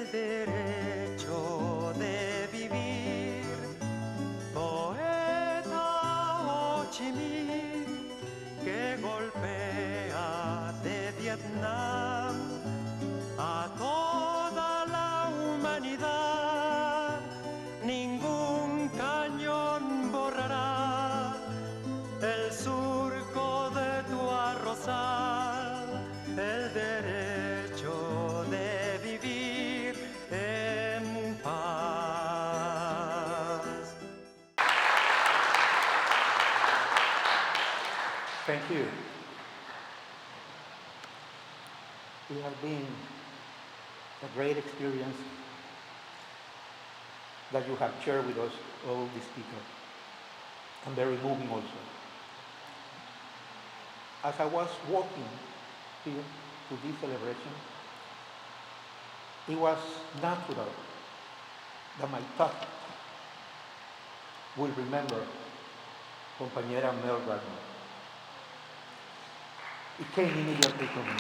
el derecho de vivir. Poeta Ho Chi Minh, que golpea de Vietnam a toda la humanidad. Ningún cañón borrará el surco de tu arrozal, el derecho de vivir en paz. Thank you. It has been a great experience that you have shared with us, all these people, and very moving also. As I was walking here to this celebration, it was natural that my thought will remember compañera Mel Gardner. It came immediately to me.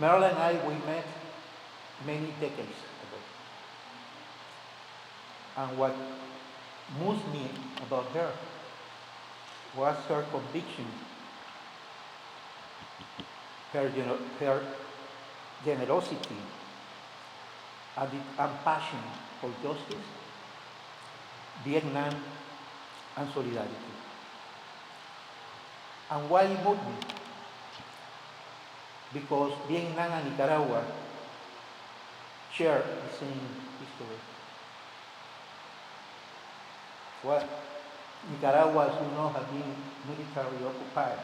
Merle and I, we met many decades ago. And what moved me about her was her conviction, her generosity, and passion for justice, Vietnam, and solidarity. And why it moved me? Because Vietnam and Nicaragua share the same history. Well, Nicaragua, as you know, has been militarily occupied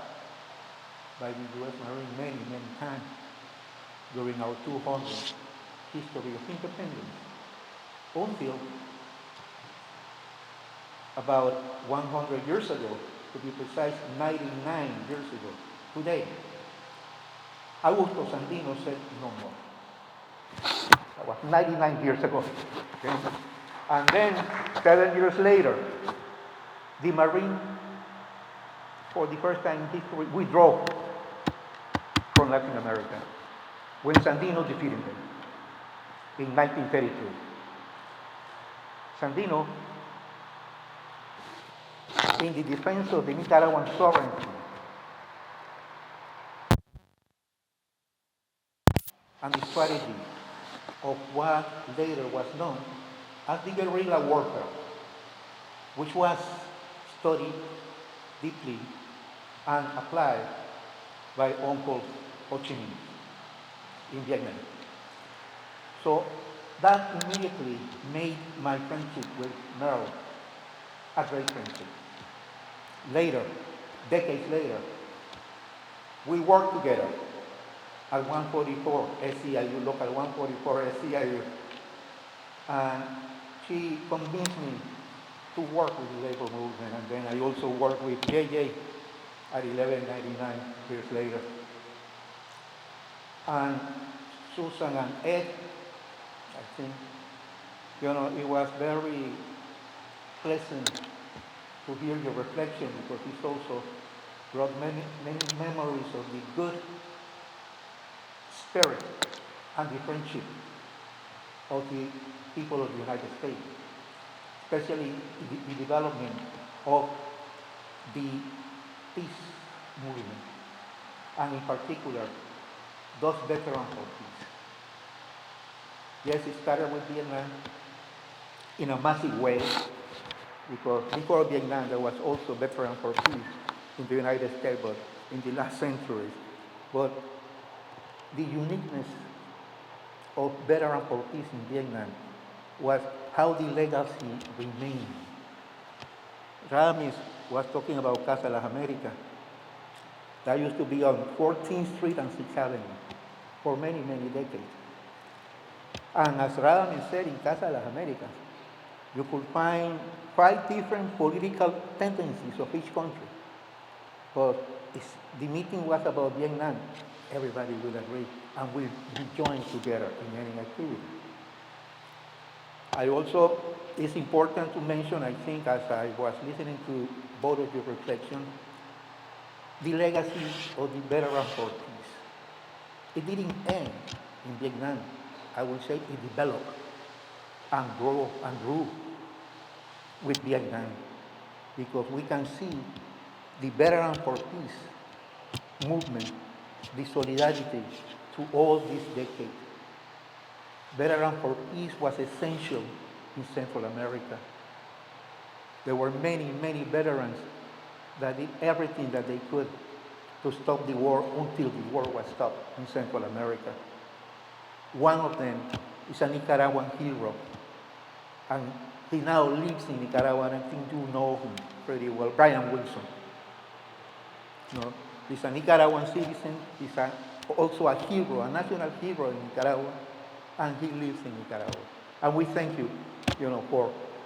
by the U.S. Marine many, many times during our 200 history of independence, until about 100 years ago, to be precise, 99 years ago, today, Augusto Sandino said no more. That was 99 years ago. Okay? And then, 7 years later, the Marine, for the first time in history, withdrew from Latin America when Sandino defeated them in 1932. Sandino, in the defense of the Nicaraguan sovereignty and the strategy of what later was known as the guerrilla warfare, which was studied deeply and applied by Uncle Ho Chi Minh in Vietnam. So that immediately made my friendship with Merle a great friendship. Later, decades later, we worked together at 144 SCIU, local 144 SCIU, and she convinced me to work with the labor movement, and then I also worked with JJ at 1199 years later. And Susan and Ed, I think, it was very pleasant to hear your reflection, because it's also brought many, many memories of the good spirit and the friendship of the people of the United States, especially the development of the peace movement, and in particular, those veterans for peace. Yes, it started with Vietnam in a massive way, because before Vietnam there was also veterans for peace in the United States, but in the last century. But the uniqueness of veterans for peace in Vietnam was how the legacy remained. Ramis was talking about Casa Las Americas. That used to be on 14th Street and 6th Avenue for many, many decades. And as Ramis said, in Casa Las Americas, you could find 5 different political tendencies of each country. But if the meeting was about Vietnam, everybody will agree and will be joined together in any activity. It's important to mention, I think, as I was listening to both of your reflections, the legacy of the veteran for peace. It didn't end in Vietnam. I would say it developed and grew with Vietnam because we can see the Veteran for Peace movement, the solidarity through all these decades. Veteran for Peace was essential in Central America. There were many, many veterans that did everything that they could to stop the war until the war was stopped in Central America. One of them is a Nicaraguan hero, and he now lives in Nicaragua, and I think you know him pretty well, Brian Wilson. No, he's a Nicaraguan citizen, also a hero, a national hero in Nicaragua, and he lives in Nicaragua. And we thank you,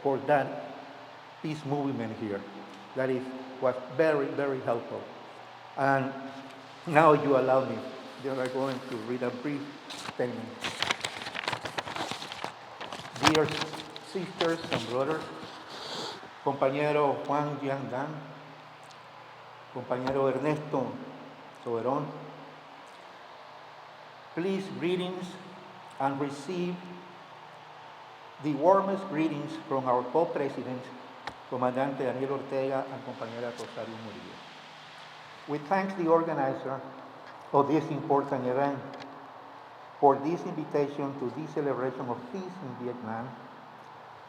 for that peace movement here. That was very, very helpful. And now you allow me, I'm going to read a brief statement. Dear sisters and brothers, compañero Juan Yang Dan, compañero Ernesto Soberón, please greetings and receive the warmest greetings from our co-presidents, Comandante Daniel Ortega and compañera Rosario Murillo. We thank the organizer of this important event for this invitation to this celebration of peace in Vietnam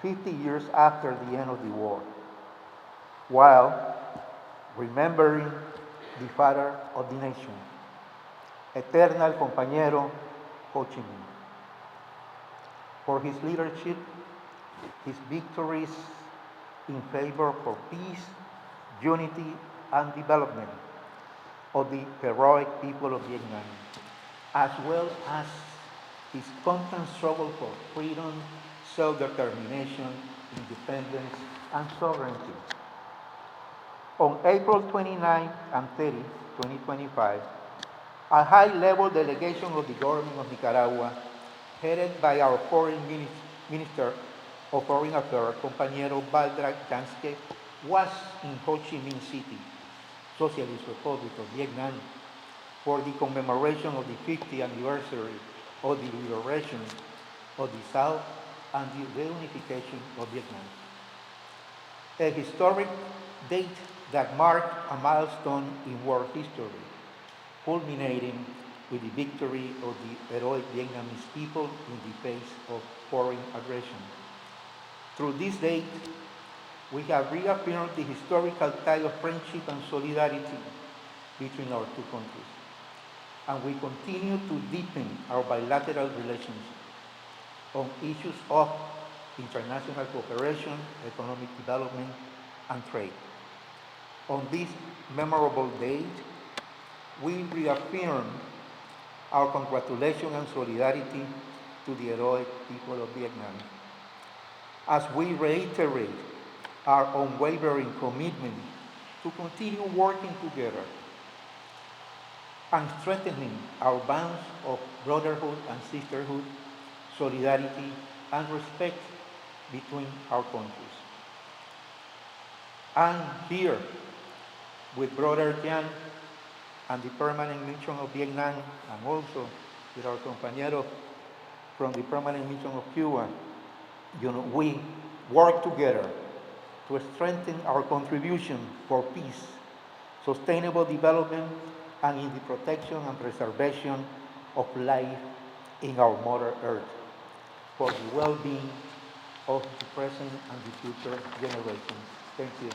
50 years after the end of the war, while remembering the father of the nation, eternal compañero Ho Chi Minh, for his leadership, his victories in favor for peace, unity, and development of the heroic people of Vietnam, as well as his constant struggle for freedom, self-determination, independence, and sovereignty. On April 29 and 30, 2025, a high-level delegation of the government of Nicaragua, headed by our Foreign Minister of Foreign Affairs, compañero Valdrak Danske, was in Ho Chi Minh City, Socialist Republic of Vietnam, for the commemoration of the 50th anniversary of the liberation of the South and the reunification of Vietnam. A historic date that marked a milestone in world history, culminating with the victory of the heroic Vietnamese people in the face of foreign aggression. Through this date, we have reaffirmed the historical tie of friendship and solidarity between our two countries, and we continue to deepen our bilateral relations on issues of international cooperation, economic development, and trade. On this memorable date, we reaffirm our congratulations and solidarity to the heroic people of Vietnam, as we reiterate our unwavering commitment to continue working together and strengthening our bonds of brotherhood and sisterhood, solidarity, and respect between our countries. And here, with Brother Jan and the Permanent Mission of Vietnam, and also with our compañeros from the Permanent Mission of Cuba, we work together to strengthen our contribution for peace, sustainable development, and in the protection and preservation of life in our Mother Earth, for the well-being of the present and the future generations. Thank you.